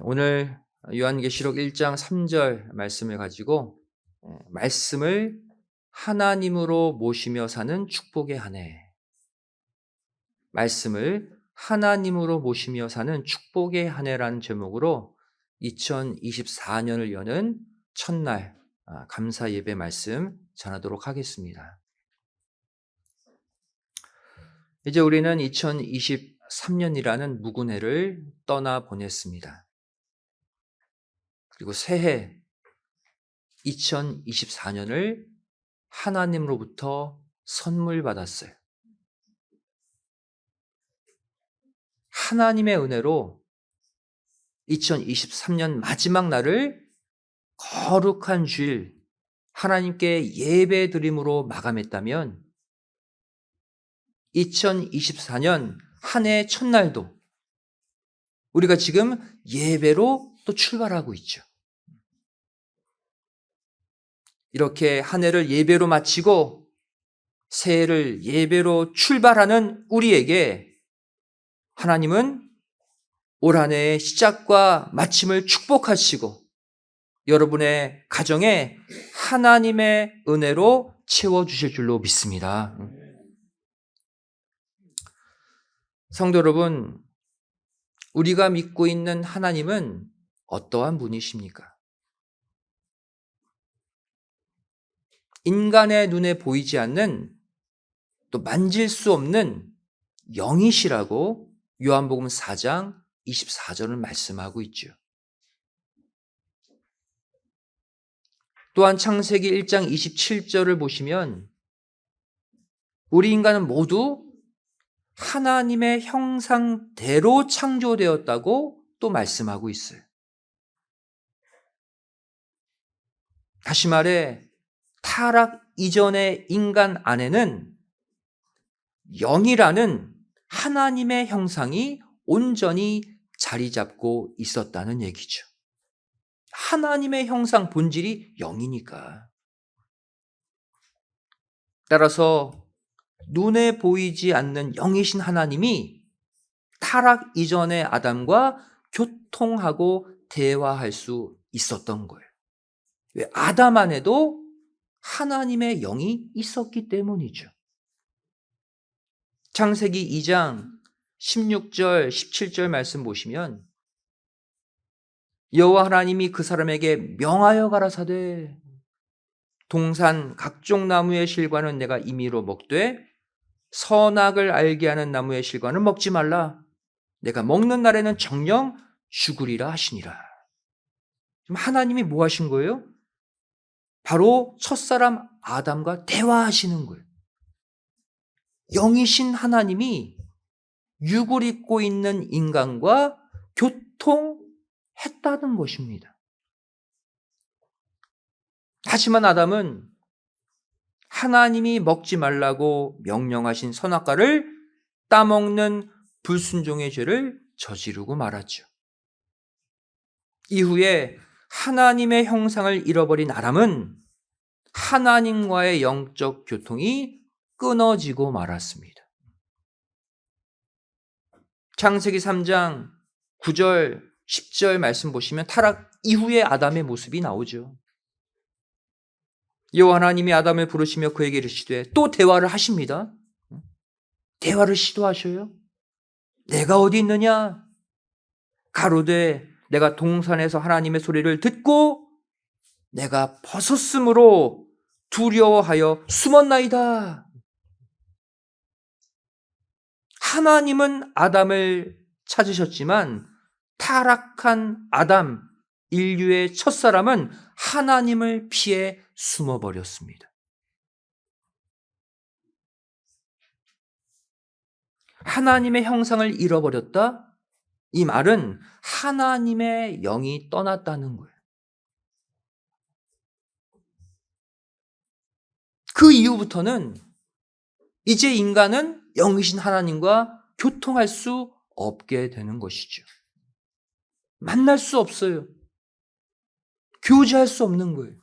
오늘 요한계시록 1장 3절 말씀을 가지고 말씀을 하나님으로 모시며 사는 축복의 한 해, 말씀을 하나님으로 모시며 사는 축복의 한 해라는 제목으로 2024년을 여는 첫날 감사 예배 말씀 전하도록 하겠습니다. 이제 우리는 2023년이라는 묵은 해를 떠나 보냈습니다. 그리고 새해 2024년을 하나님으로부터 선물 받았어요. 하나님의 은혜로 2023년 마지막 날을 거룩한 주일 하나님께 예배 드림으로 마감했다면 2024년 한 해 첫날도 우리가 지금 예배로 또 출발하고 있죠. 이렇게 한 해를 예배로 마치고 새해를 예배로 출발하는 우리에게 하나님은 올 한 해의 시작과 마침을 축복하시고 여러분의 가정에 하나님의 은혜로 채워주실 줄로 믿습니다. 성도 여러분, 우리가 믿고 있는 하나님은 어떠한 분이십니까? 인간의 눈에 보이지 않는 또 만질 수 없는 영이시라고 요한복음 4장 24절은 말씀하고 있죠. 또한 창세기 1장 27절을 보시면 우리 인간은 모두 하나님의 형상대로 창조되었다고 또 말씀하고 있어요. 다시 말해 타락 이전의 인간 안에는 영이라는 하나님의 형상이 온전히 자리 잡고 있었다는 얘기죠. 하나님의 형상 본질이 영이니까. 따라서 눈에 보이지 않는 영이신 하나님이 타락 이전의 아담과 교통하고 대화할 수 있었던 거예요. 왜? 아담 안에도 하나님의 영이 있었기 때문이죠. 창세기 2장 16절, 17절 말씀 보시면 여호와 하나님이 그 사람에게 명하여 가라사대 동산 각종 나무의 실과는 내가 임의로 먹되 선악을 알게 하는 나무의 실과는 먹지 말라. 내가 먹는 날에는 정녕 죽으리라 하시니라. 지금 하나님이 뭐 하신 거예요? 바로 첫사람 아담과 대화하시는 거예요. 영이신 하나님이 육을 입고 있는 인간과 교통했다는 것입니다. 하지만 아담은 하나님이 먹지 말라고 명령하신 선악과를 따먹는 불순종의 죄를 저지르고 말았죠. 이후에 하나님의 형상을 잃어버린 아담은 하나님과의 영적 교통이 끊어지고 말았습니다. 창세기 3장 9절, 10절 말씀 보시면 타락 이후의 아담의 모습이 나오죠. 여호와 하나님이 아담을 부르시며 그에게 이르시되 또 대화를 하십니다. 대화를 시도하셔요. 내가 어디 있느냐? 가로되 내가 동산에서 하나님의 소리를 듣고 내가 벗었으므로 두려워하여 숨었나이다. 하나님은 아담을 찾으셨지만 타락한 아담, 인류의 첫사람은 하나님을 피해 숨어버렸습니다. 하나님의 형상을 잃어버렸다? 이 말은 하나님의 영이 떠났다는 거예요. 그 이후부터는 이제 인간은 영이신 하나님과 교통할 수 없게 되는 것이죠. 만날 수 없어요. 교제할 수 없는 거예요.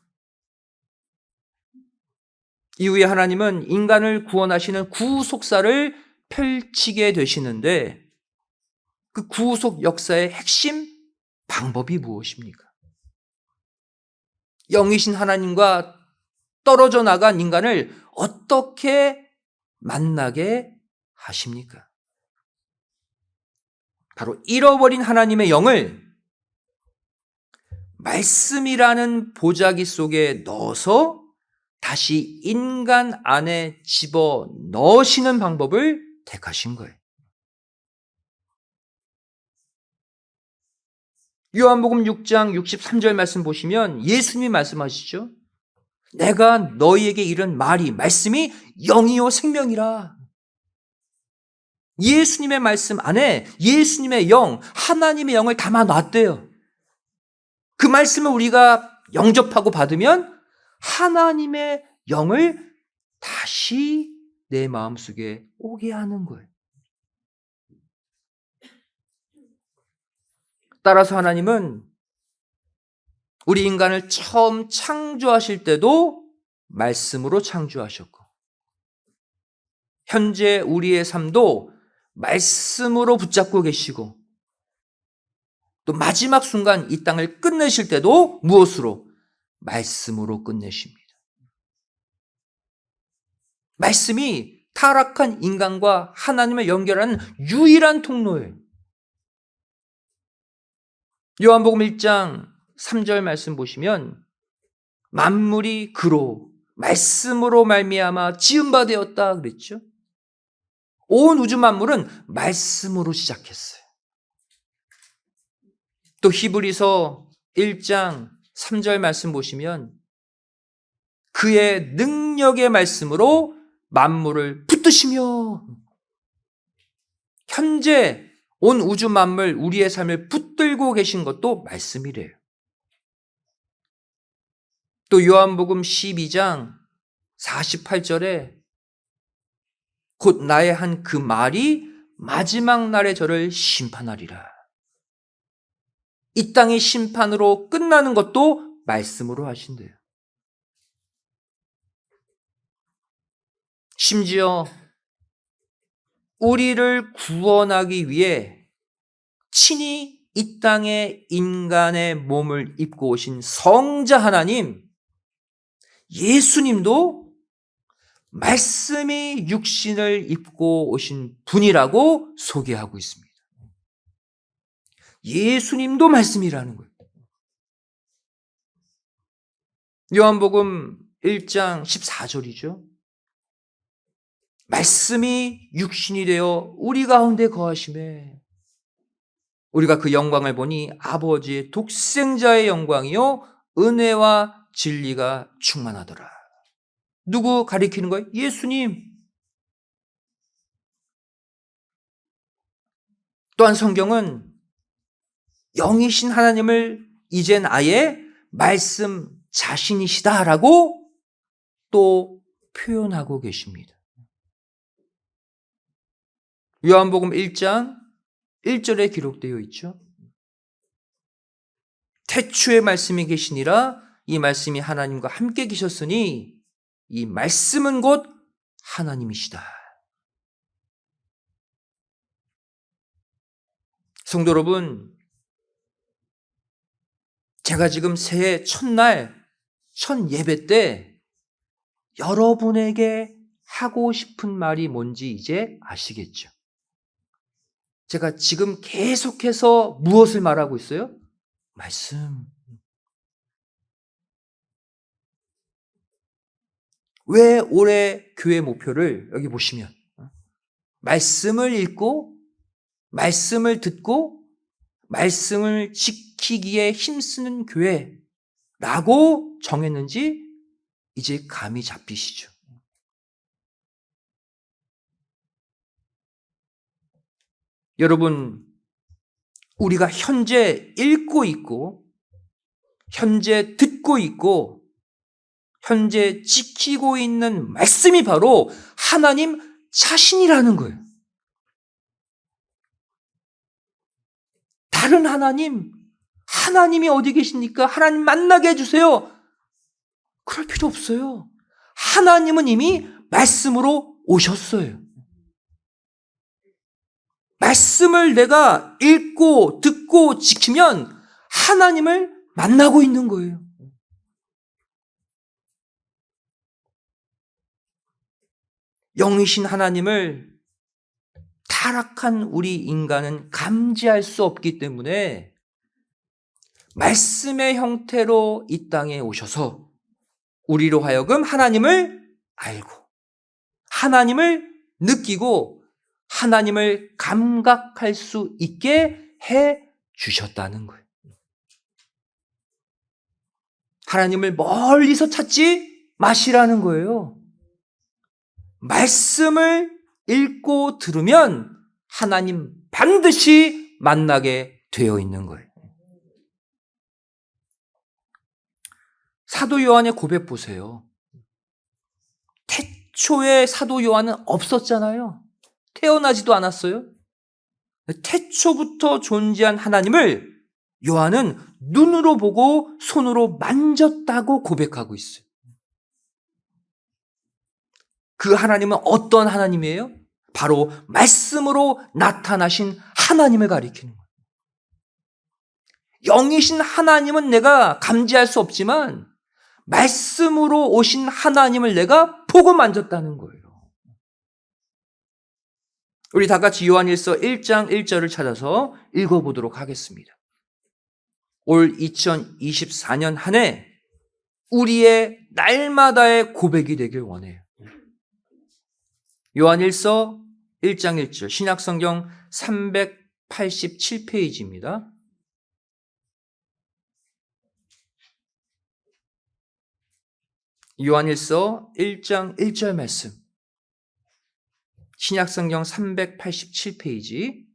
이후에 하나님은 인간을 구원하시는 구속사를 펼치게 되시는데 그 구속 역사의 핵심 방법이 무엇입니까? 영이신 하나님과 떨어져 나간 인간을 어떻게 만나게 하십니까? 바로 잃어버린 하나님의 영을 말씀이라는 보자기 속에 넣어서 다시 인간 안에 집어 넣으시는 방법을 택하신 거예요. 요한복음 6장 63절 말씀 보시면 예수님이 말씀하시죠. 내가 너희에게 이른 말씀이 영이요 생명이라. 예수님의 말씀 안에 예수님의 영, 하나님의 영을 담아 놨대요. 그 말씀을 우리가 영접하고 받으면 하나님의 영을 다시 내 마음속에 오게 하는 거예요. 따라서 하나님은 우리 인간을 처음 창조하실 때도 말씀으로 창조하셨고, 현재 우리의 삶도 말씀으로 붙잡고 계시고, 또 마지막 순간 이 땅을 끝내실 때도 무엇으로? 말씀으로 끝내십니다. 말씀이 타락한 인간과 하나님을 연결하는 유일한 통로예요. 요한복음 1장 3절 말씀 보시면 만물이 그로 말씀으로 말미암아 지은 바 되었다 그랬죠. 온 우주 만물은 말씀으로 시작했어요. 또 히브리서 1장 3절 말씀 보시면 그의 능력의 말씀으로 만물을 붙드시며, 현재 온 우주 만물 우리의 삶을 붙들고 계신 것도 말씀이래요. 또 요한복음 12장 48절에 곧 나의 한 그 말이 마지막 날에 저를 심판하리라. 이 땅의 심판으로 끝나는 것도 말씀으로 하신대요. 심지어 우리를 구원하기 위해 친히 이 땅에 인간의 몸을 입고 오신 성자 하나님, 예수님도 말씀이 육신을 입고 오신 분이라고 소개하고 있습니다. 예수님도 말씀이라는 거예요. 요한복음 1장 14절이죠. 말씀이 육신이 되어 우리 가운데 거하심에 우리가 그 영광을 보니 아버지의 독생자의 영광이요 은혜와 진리가 충만하더라. 누구 가리키는 거예요? 예수님. 또한 성경은 영이신 하나님을 이젠 아예 말씀 자신이시다라고 또 표현하고 계십니다. 요한복음 1장 1절에 기록되어 있죠. 태초에 말씀이 계시니라. 이 말씀이 하나님과 함께 계셨으니 이 말씀은 곧 하나님이시다. 성도 여러분, 제가 지금 새해 첫날 첫 예배 때 여러분에게 하고 싶은 말이 뭔지 이제 아시겠죠? 제가 지금 계속해서 무엇을 말하고 있어요? 말씀. 왜 올해 교회 목표를 여기 보시면 말씀을 읽고 말씀을 듣고 말씀을 지키기에 힘쓰는 교회라고 정했는지 이제 감이 잡히시죠? 여러분, 우리가 현재 읽고 있고 현재 듣고 있고 현재 지키고 있는 말씀이 바로 하나님 자신이라는 거예요. 다른 하나님이 어디 계십니까? 하나님 만나게 해주세요. 그럴 필요 없어요. 하나님은 이미 말씀으로 오셨어요. 말씀을 내가 읽고 듣고 지키면 하나님을 만나고 있는 거예요. 영이신 하나님을 타락한 우리 인간은 감지할 수 없기 때문에 말씀의 형태로 이 땅에 오셔서 우리로 하여금 하나님을 알고 하나님을 느끼고 하나님을 감각할 수 있게 해 주셨다는 거예요. 하나님을 멀리서 찾지 마시라는 거예요. 말씀을 읽고 들으면 하나님 반드시 만나게 되어 있는 거예요. 사도 요한의 고백 보세요. 태초에 사도 요한은 없었잖아요. 태어나지도 않았어요. 태초부터 존재한 하나님을 요한은 눈으로 보고 손으로 만졌다고 고백하고 있어요. 그 하나님은 어떤 하나님이에요? 바로 말씀으로 나타나신 하나님을 가리키는 거예요. 영이신 하나님은 내가 감지할 수 없지만 말씀으로 오신 하나님을 내가 보고 만졌다는 거예요. 우리 다 같이 요한일서 1장 1절을 찾아서 읽어보도록 하겠습니다. 올 2024년 한 해 우리의 날마다의 고백이 되길 원해요. 요한일서 1장 1절 신약성경 387페이지입니다. 요한일서 1장 1절 말씀 신약성경 387페이지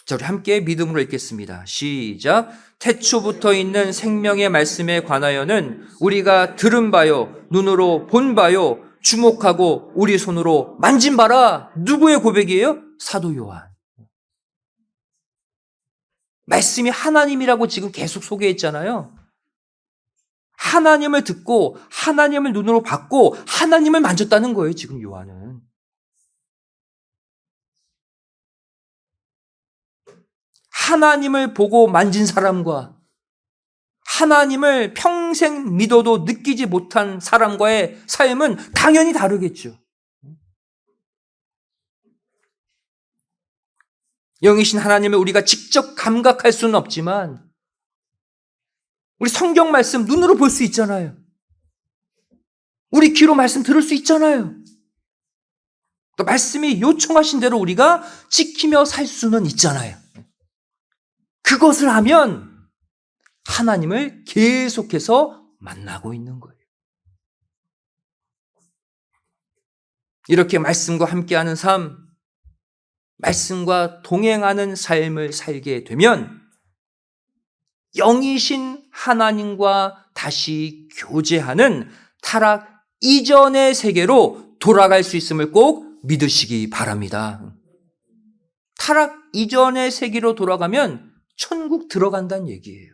자, 우리 함께 믿음으로 읽겠습니다. 시작. 태초부터 있는 생명의 말씀에 관하여는 우리가 들은 바요 눈으로 본 바요 주목하고 우리 손으로 만진 바라. 누구의 고백이에요? 사도 요한. 말씀이 하나님이라고 지금 계속 소개했잖아요. 하나님을 듣고 하나님을 눈으로 봤고 하나님을 만졌다는 거예요. 지금 요한은. 하나님을 보고 만진 사람과 하나님을 평생 믿어도 느끼지 못한 사람과의 삶은 당연히 다르겠죠. 영이신 하나님을 우리가 직접 감각할 수는 없지만 우리 성경 말씀 눈으로 볼 수 있잖아요. 우리 귀로 말씀 들을 수 있잖아요. 또 말씀이 요청하신 대로 우리가 지키며 살 수는 있잖아요. 그것을 하면 하나님을 계속해서 만나고 있는 거예요. 이렇게 말씀과 함께하는 삶, 말씀과 동행하는 삶을 살게 되면 영이신 하나님과 다시 교제하는 타락 이전의 세계로 돌아갈 수 있음을 꼭 믿으시기 바랍니다. 타락 이전의 세계로 돌아가면 천국 들어간다는 얘기예요.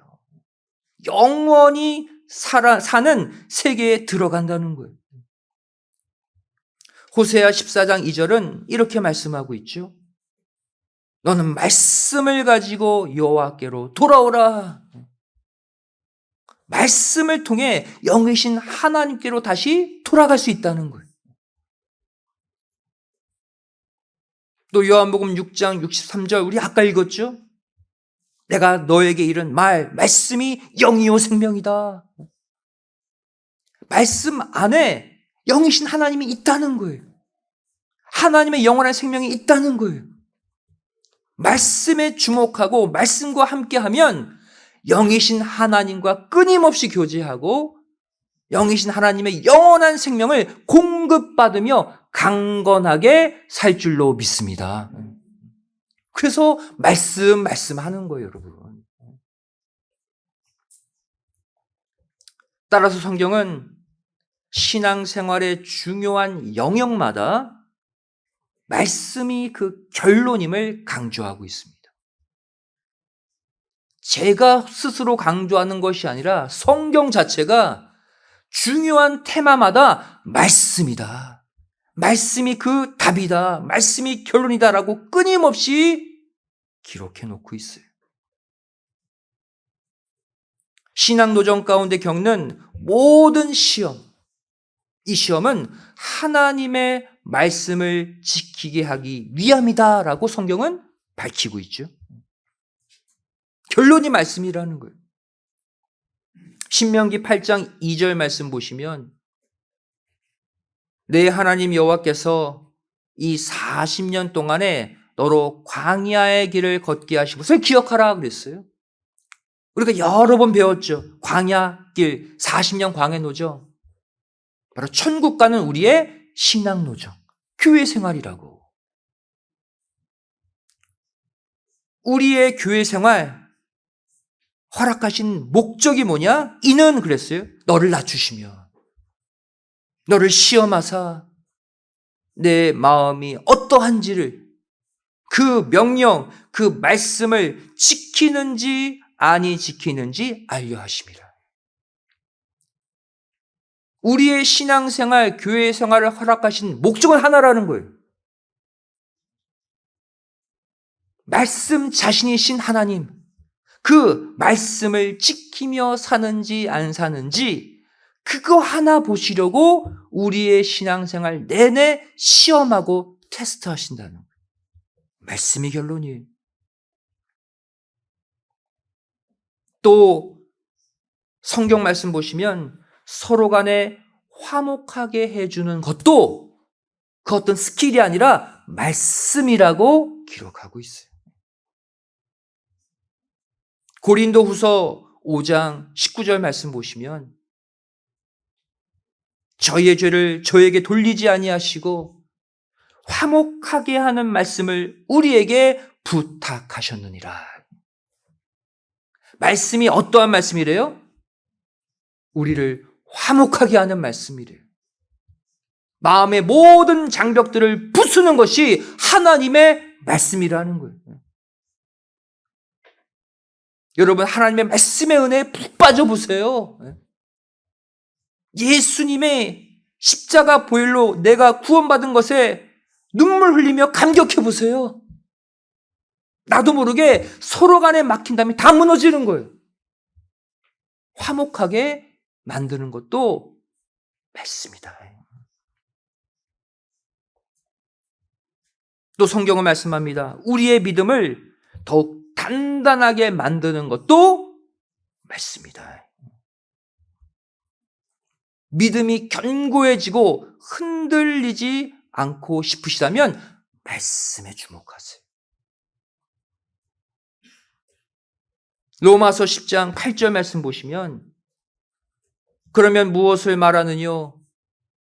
영원히 사는 세계에 들어간다는 거예요. 호세아 14장 2절은 이렇게 말씀하고 있죠. 너는 말씀을 가지고 여호와께로 돌아오라. 말씀을 통해 영이신 하나님께로 다시 돌아갈 수 있다는 거예요. 또 요한복음 6장 63절 우리 아까 읽었죠? 내가 너에게 이른 말씀이 영이요 생명이다. 말씀 안에 영이신 하나님이 있다는 거예요. 하나님의 영원한 생명이 있다는 거예요. 말씀에 주목하고 말씀과 함께하면 영이신 하나님과 끊임없이 교제하고 영이신 하나님의 영원한 생명을 공급받으며 강건하게 살 줄로 믿습니다. 그래서 말씀하는 거예요, 여러분. 따라서 성경은 신앙생활의 중요한 영역마다 말씀이 그 결론임을 강조하고 있습니다. 제가 스스로 강조하는 것이 아니라 성경 자체가 중요한 테마마다 말씀이다. 말씀이 그 답이다. 말씀이 결론이다라고 끊임없이 기록해 놓고 있어요. 신앙노정 가운데 겪는 모든 시험, 이 시험은 하나님의 말씀을 지키게 하기 위함이다라고 성경은 밝히고 있죠. 결론이 말씀이라는 거예요. 신명기 8장 2절 말씀 보시면 내 하나님 여호와께서 이 40년 동안에 너로 광야의 길을 걷게 하시고, 그래서 기억하라 그랬어요. 우리가 여러 번 배웠죠. 광야 길, 40년 광야노정. 바로 천국 가는 우리의 신앙노정, 교회 생활이라고. 우리의 교회 생활 허락하신 목적이 뭐냐? 이는 그랬어요. 너를 낮추시며 너를 시험하사 내 마음이 어떠한지를, 그 명령, 그 말씀을 지키는지 아니 지키는지 알려 하심이라. 우리의 신앙생활, 교회 생활을 허락하신 목적은 하나라는 거예요. 말씀 자신이신 하나님, 그 말씀을 지키며 사는지 안 사는지 그거 하나 보시려고 우리의 신앙생활 내내 시험하고 테스트하신다는 거예요. 말씀이 결론이에요. 또 성경 말씀 보시면 서로 간에 화목하게 해주는 것도 그 어떤 스킬이 아니라 말씀이라고 기록하고 있어요. 고린도후서 5장 19절 말씀 보시면 저희의 죄를 저에게 돌리지 아니하시고 화목하게 하는 말씀을 우리에게 부탁하셨느니라. 말씀이 어떠한 말씀이래요? 우리를 화목하게 하는 말씀이래요. 마음의 모든 장벽들을 부수는 것이 하나님의 말씀이라는 거예요. 여러분, 하나님의 말씀의 은혜에 푹 빠져보세요. 예수님의 십자가 보혈로 내가 구원받은 것에 눈물 흘리며 감격해보세요. 나도 모르게 서로 간에 막힌 다음에 다 무너지는 거예요. 화목하게 만드는 것도 말씀이다. 또 성경은 말씀합니다. 우리의 믿음을 더욱 단단하게 만드는 것도 말씀이다. 믿음이 견고해지고 흔들리지 않고 싶으시다면 말씀에 주목하세요. 로마서 10장 8절 말씀 보시면 그러면 무엇을 말하느뇨?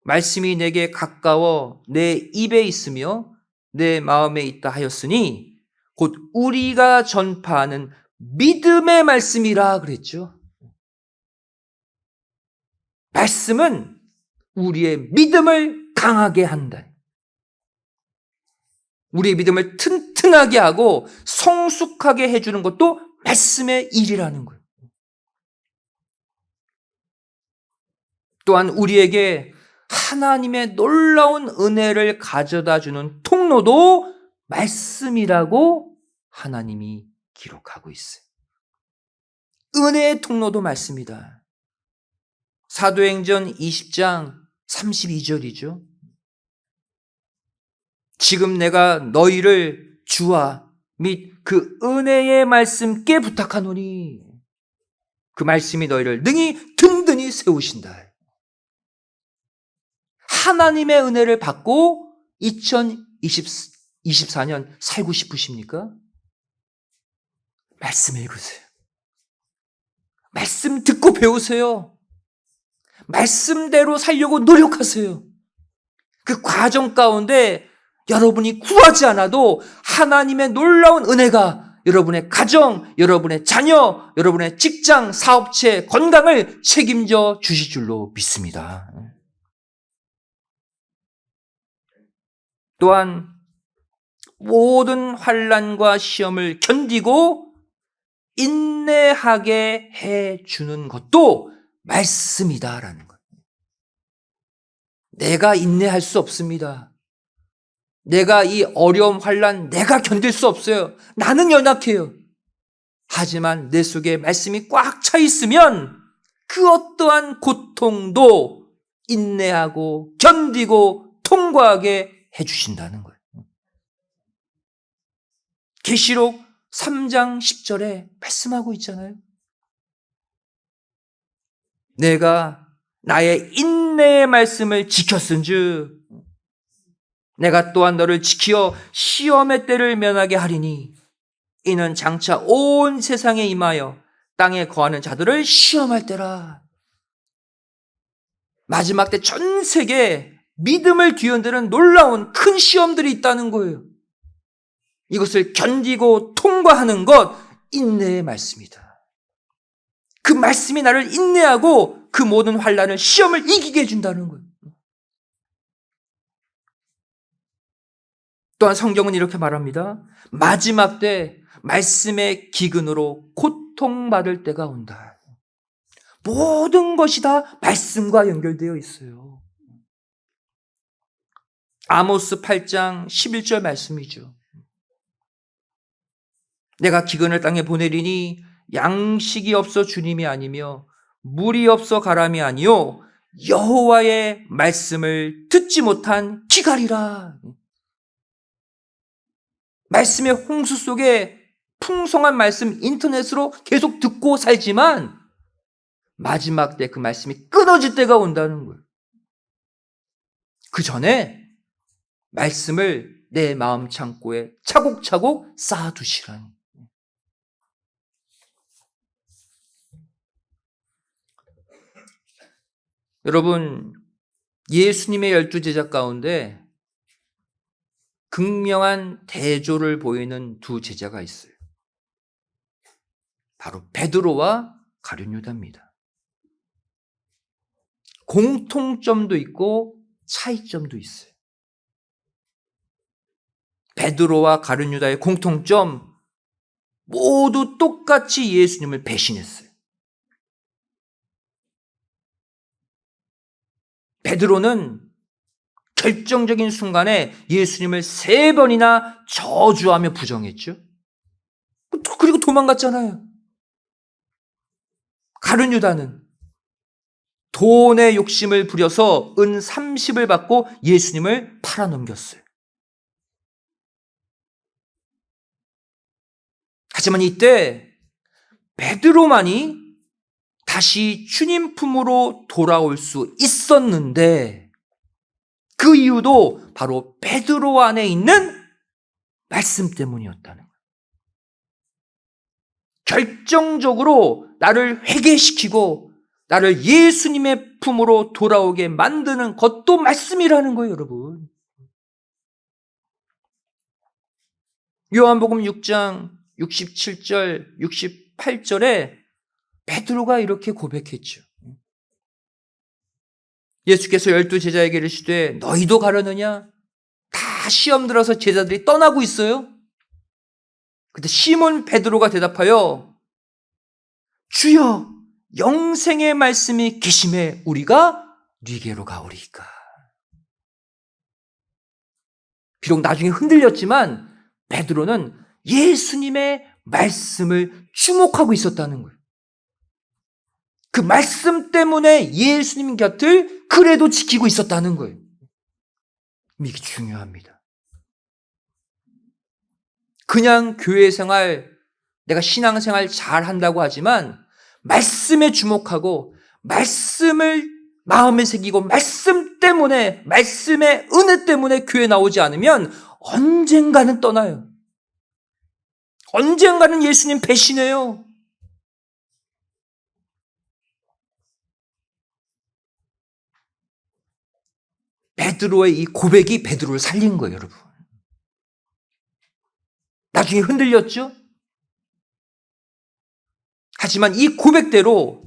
말씀이 내게 가까워 내 입에 있으며 내 마음에 있다 하였으니 곧 우리가 전파하는 믿음의 말씀이라 그랬죠. 말씀은 우리의 믿음을 강하게 한다. 우리의 믿음을 튼튼하게 하고 성숙하게 해주는 것도 말씀의 일이라는 거예요. 또한 우리에게 하나님의 놀라운 은혜를 가져다주는 통로도 말씀이라고 하나님이 기록하고 있어요. 은혜의 통로도 말씀이다. 사도행전 20장 32절이죠. 지금 내가 너희를 주와 및 그 은혜의 말씀께 부탁하노니 그 말씀이 너희를 능히 든든히 세우신다. 하나님의 은혜를 받고 2024년 살고 싶으십니까? 말씀 읽으세요. 말씀 듣고 배우세요. 말씀대로 살려고 노력하세요. 그 과정 가운데 여러분이 구하지 않아도 하나님의 놀라운 은혜가 여러분의 가정, 여러분의 자녀, 여러분의 직장, 사업체, 건강을 책임져 주실 줄로 믿습니다. 또한 모든 환난과 시험을 견디고 인내하게 해주는 것도 말씀이다라는 거예요. 내가 인내할 수 없습니다. 내가 이 어려움, 환난 내가 견딜 수 없어요. 나는 연약해요. 하지만 내 속에 말씀이 꽉 차 있으면 그 어떠한 고통도 인내하고 견디고 통과하게 해주신다는 거예요. 계시록 3장 10절에 말씀하고 있잖아요. 내가 나의 인내의 말씀을 지켰은즉 내가 또한 너를 지키어 시험의 때를 면하게 하리니 이는 장차 온 세상에 임하여 땅에 거하는 자들을 시험할 때라. 마지막 때 전 세계에 믿음을 뒤흔드는 놀라운 큰 시험들이 있다는 거예요. 이것을 견디고 통과하는 것, 인내의 말씀이다. 그 말씀이 나를 인내하고 그 모든 환난을, 시험을 이기게 해준다는 거예요. 또한 성경은 이렇게 말합니다. 마지막 때 말씀의 기근으로 고통받을 때가 온다. 모든 것이 다 말씀과 연결되어 있어요. 아모스 8장 11절 말씀이죠. 내가 기근을 땅에 보내리니 양식이 없어 주님이 아니며 물이 없어 가람이 아니요 여호와의 말씀을 듣지 못한 기갈이라. 말씀의 홍수 속에 풍성한 말씀 인터넷으로 계속 듣고 살지만 마지막 때 그 말씀이 끊어질 때가 온다는 거예요. 그 전에 말씀을 내 마음 창고에 차곡차곡 쌓아두시라니. 여러분, 예수님의 12제자 가운데 극명한 대조를 보이는 두 제자가 있어요. 바로 베드로와 가룟 유다입니다. 공통점도 있고 차이점도 있어요. 베드로와 가룟 유다의 공통점, 모두 똑같이 예수님을 배신했어요. 베드로는 결정적인 순간에 예수님을 3번이나 저주하며 부정했죠. 그리고 도망갔잖아요. 가룟 유다는 돈의 욕심을 부려서 은 30을 받고 예수님을 팔아넘겼어요. 하지만 이때 베드로만이 다시 주님 품으로 돌아올 수 있었는데 그 이유도 바로 베드로 안에 있는 말씀 때문이었다는 거예요. 결정적으로 나를 회개시키고 나를 예수님의 품으로 돌아오게 만드는 것도 말씀이라는 거예요, 여러분. 요한복음 6장 67절, 68절에 베드로가 이렇게 고백했죠. 예수께서 12제자에게 이르시되 너희도 가려느냐? 다 시험 들어서 제자들이 떠나고 있어요. 그때 시몬 베드로가 대답하여 주여 영생의 말씀이 계심에 우리가 네게로 가오리이까. 비록 나중에 흔들렸지만 베드로는 예수님의 말씀을 주목하고 있었다는 거예요. 그 말씀 때문에 예수님 곁을 그래도 지키고 있었다는 거예요. 이게 중요합니다. 그냥 교회 생활, 내가 신앙생활 잘 한다고 하지만 말씀에 주목하고 말씀을 마음에 새기고 말씀 때문에, 말씀의 은혜 때문에 교회 나오지 않으면 언젠가는 떠나요. 언젠가는 예수님 배신해요. 베드로의 이 고백이 베드로를 살린 거예요, 여러분. 나중에 흔들렸죠? 하지만 이 고백대로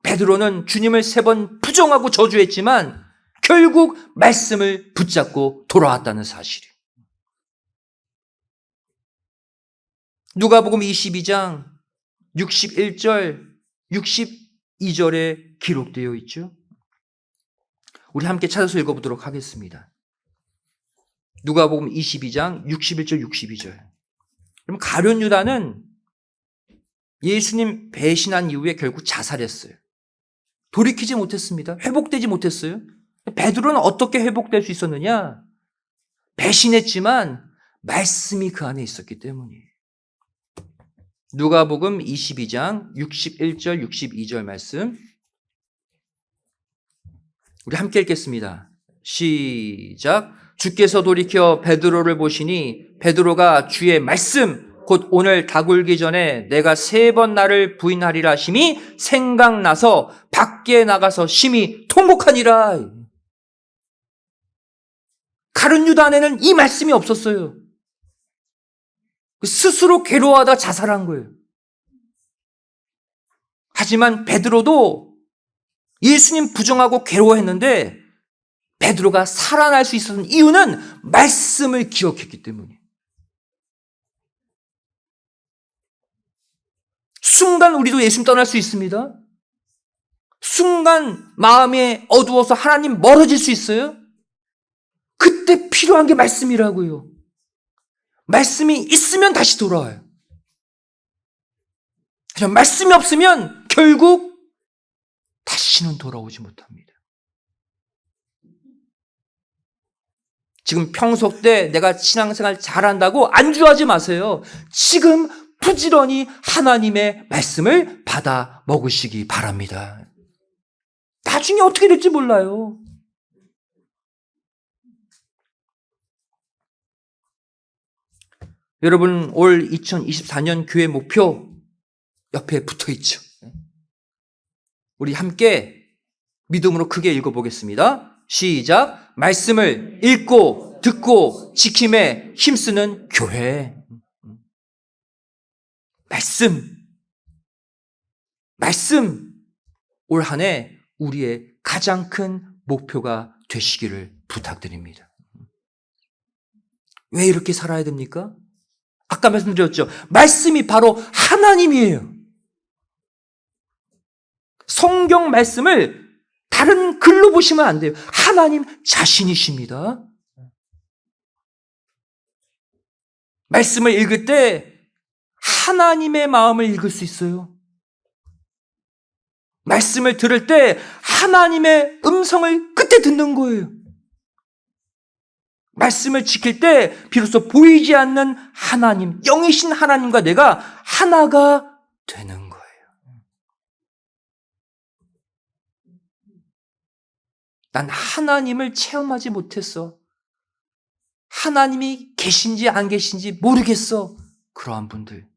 베드로는 주님을 3번 부정하고 저주했지만 결국 말씀을 붙잡고 돌아왔다는 사실이에요. 누가복음 22장 61절, 62절에 기록되어 있죠. 우리 함께 찾아서 읽어보도록 하겠습니다. 누가복음 22장 61절, 62절. 그럼 가룟 유다는 예수님 배신한 이후에 결국 자살했어요. 돌이키지 못했습니다. 회복되지 못했어요. 베드로는 어떻게 회복될 수 있었느냐? 배신했지만 말씀이 그 안에 있었기 때문이에요. 누가복음 22장 61절 62절 말씀 우리 함께 읽겠습니다. 시작. 주께서 돌이켜 베드로를 보시니 베드로가 주의 말씀 곧 오늘 닭 울기 전에 내가 3번 나를 부인하리라 하심이 생각나서 밖에 나가서 심히 통곡하니라. 가룟 유다 안에는 이 말씀이 없었어요. 스스로 괴로워하다 자살한 거예요. 하지만 베드로도 예수님 부정하고 괴로워했는데 베드로가 살아날 수 있었던 이유는 말씀을 기억했기 때문이에요. 순간 우리도 예수님 떠날 수 있습니다. 순간 마음이 어두워서 하나님 멀어질 수 있어요. 그때 필요한 게 말씀이라고요. 말씀이 있으면 다시 돌아와요. 하지만 말씀이 없으면 결국 다시는 돌아오지 못합니다. 지금 평소 때 내가 신앙생활 잘한다고 안주하지 마세요. 지금 부지런히 하나님의 말씀을 받아 먹으시기 바랍니다. 나중에 어떻게 될지 몰라요. 여러분, 올 2024년 교회 목표 옆에 붙어 있죠. 우리 함께 믿음으로 크게 읽어보겠습니다. 시작. 말씀을 읽고 듣고 지킴에 힘쓰는 교회. 말씀. 올 한 해 우리의 가장 큰 목표가 되시기를 부탁드립니다. 왜 이렇게 살아야 됩니까? 아까 말씀드렸죠. 말씀이 바로 하나님이에요. 성경 말씀을 다른 글로 보시면 안 돼요. 하나님 자신이십니다. 말씀을 읽을 때 하나님의 마음을 읽을 수 있어요. 말씀을 들을 때 하나님의 음성을 그때 듣는 거예요. 말씀을 지킬 때 비로소 보이지 않는 하나님, 영이신 하나님과 내가 하나가 되는 거예요. 난 하나님을 체험하지 못했어. 하나님이 계신지 안 계신지 모르겠어. 그러한 분들,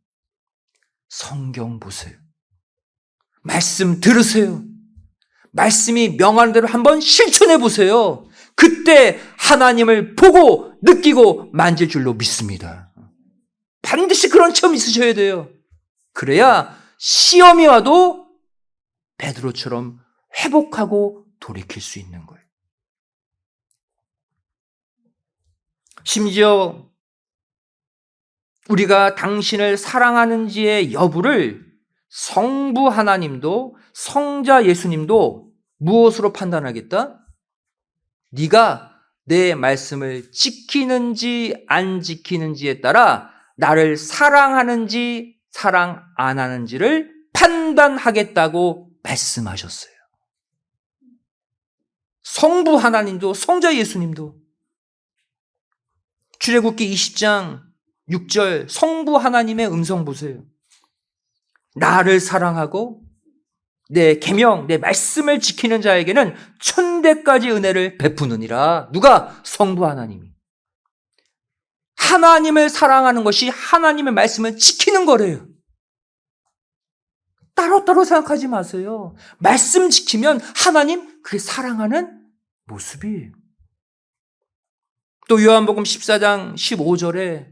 성경 보세요. 말씀 들으세요. 말씀이 명하는 대로 한번 실천해 보세요. 그때 하나님을 보고 느끼고 만질 줄로 믿습니다. 반드시 그런 체험 있으셔야 돼요. 그래야 시험이 와도 베드로처럼 회복하고 돌이킬 수 있는 거예요. 심지어 우리가 당신을 사랑하는지의 여부를 성부 하나님도 성자 예수님도 무엇으로 판단하겠다? 네가 내 말씀을 지키는지 안 지키는지에 따라 나를 사랑하는지 사랑 안 하는지를 판단하겠다고 말씀하셨어요. 성부 하나님도 성자 예수님도. 출애굽기 20장 6절 성부 하나님의 음성 보세요. 나를 사랑하고 내 계명, 내 말씀을 지키는 자에게는 천대까지 은혜를 베푸느니라. 누가? 성부 하나님이. 하나님을 사랑하는 것이 하나님의 말씀을 지키는 거래요. 따로따로 생각하지 마세요. 말씀 지키면 하나님 그게 사랑하는 모습이에요. 또 요한복음 14장 15절에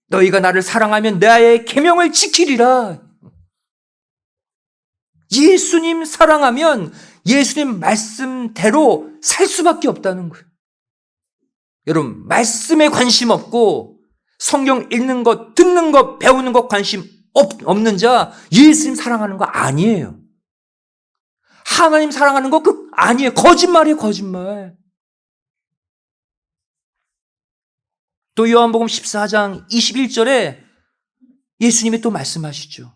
너희가 나를 사랑하면 나의 계명을 지키리라. 예수님 사랑하면 예수님 말씀대로 살 수밖에 없다는 거예요. 여러분, 말씀에 관심 없고 성경 읽는 것, 듣는 것, 배우는 것 관심 없는 자 예수님 사랑하는 거 아니에요. 하나님 사랑하는 거 아니에요. 거짓말이에요, 거짓말. 또 요한복음 14장 21절에 예수님이 또 말씀하시죠.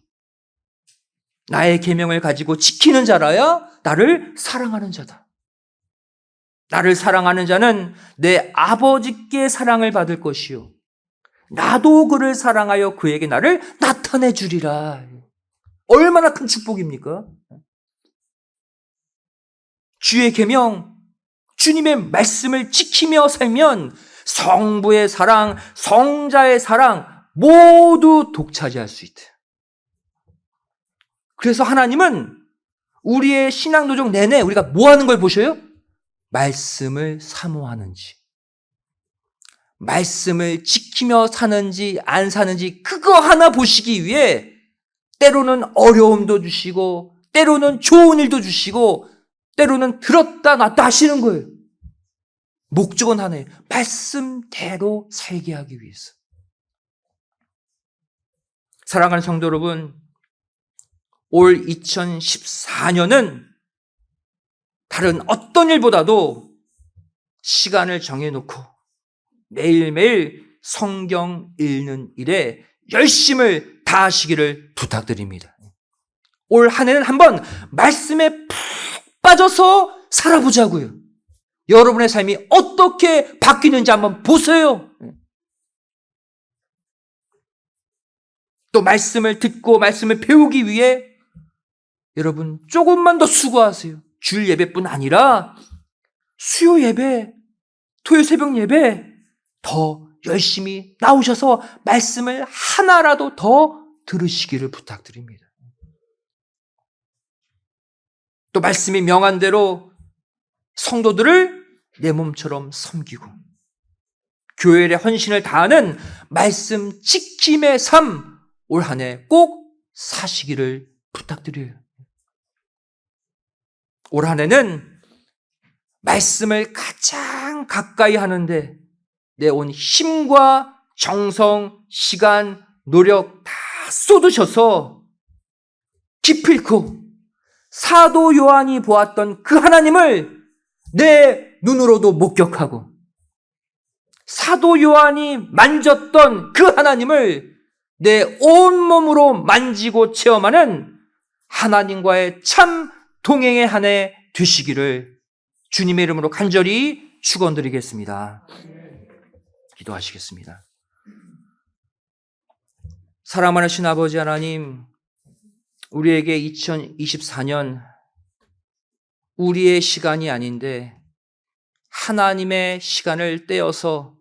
나의 계명을 가지고 지키는 자라야 나를 사랑하는 자다. 나를 사랑하는 자는 내 아버지께 사랑을 받을 것이요 나도 그를 사랑하여 그에게 나를 나타내 주리라. 얼마나 큰 축복입니까? 주의 계명, 주님의 말씀을 지키며 살면 성부의 사랑, 성자의 사랑 모두 독차지할 수 있다. 그래서 하나님은 우리의 신앙 도정 내내 우리가 뭐 하는 걸 보셔요? 말씀을 사모하는지, 말씀을 지키며 사는지 안 사는지 그거 하나 보시기 위해 때로는 어려움도 주시고 때로는 좋은 일도 주시고 때로는 들었다 놨다 하시는 거예요. 목적은 하나예요. 말씀대로 살게 하기 위해서. 사랑하는 성도 여러분, 올 2014년은 다른 어떤 일보다도 시간을 정해놓고 매일매일 성경 읽는 일에 열심을 다하시기를 부탁드립니다. 올 한 해는 한번 말씀에 푹 빠져서 살아보자고요. 여러분의 삶이 어떻게 바뀌는지 한번 보세요. 또 말씀을 듣고 말씀을 배우기 위해 여러분 조금만 더 수고하세요. 주일 예배뿐 아니라 수요 예배, 토요 새벽 예배 더 열심히 나오셔서 말씀을 하나라도 더 들으시기를 부탁드립니다. 또 말씀이 명한 대로 성도들을 내 몸처럼 섬기고 교회의 헌신을 다하는 말씀 지킴의 삶 올 한 해 꼭 사시기를 부탁드려요. 올 한 해는 말씀을 가장 가까이 하는데 내 온 힘과 정성, 시간, 노력 다 쏟으셔서 기필코 사도 요한이 보았던 그 하나님을 내 눈으로도 목격하고 사도 요한이 만졌던 그 하나님을 내 온몸으로 만지고 체험하는 하나님과의 참 동행의 한 해 되시기를 주님의 이름으로 간절히 축원드리겠습니다. 기도하시겠습니다. 사랑하는 아버지 하나님, 우리에게 2024년 우리의 시간이 아닌데 하나님의 시간을 떼어서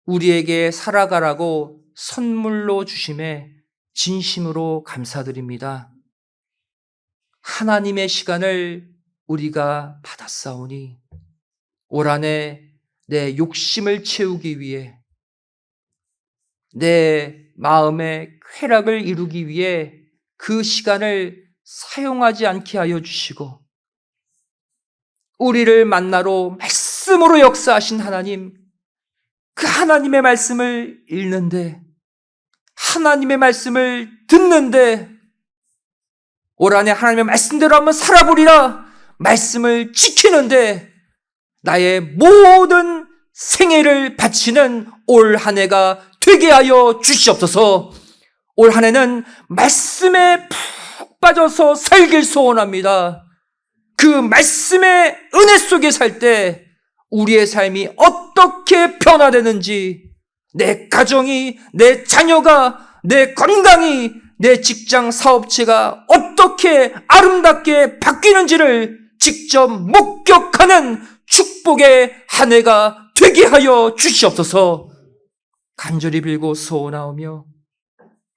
우리에게 살아가라고 선물로 주심에 진심으로 감사드립니다. 하나님의 시간을 우리가 받았사오니 올 한 해 내 욕심을 채우기 위해 내 마음의 쾌락을 이루기 위해 그 시간을 사용하지 않게 하여 주시고 우리를 만나러 말씀으로 역사하신 하나님, 그 하나님의 말씀을 읽는데 하나님의 말씀을 듣는데 올 한 해 하나님의 말씀대로 한번 살아보리라 말씀을 지키는데 나의 모든 생애를 바치는 올 한 해가 되게 하여 주시옵소서. 올 한 해는 말씀에 푹 빠져서 살길 소원합니다. 그 말씀의 은혜 속에 살 때 우리의 삶이 어떻게 변화되는지, 내 가정이, 내 자녀가, 내 건강이, 내 직장 사업체가 어떻게 아름답게 바뀌는지를 직접 목격하는 축복의 한 해가 되게 하여 주시옵소서. 간절히 빌고 소원하오며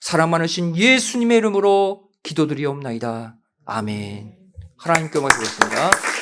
사랑 많으신 예수님의 이름으로 기도드리옵나이다. 아멘. 하나님께 말씀드렸습니다.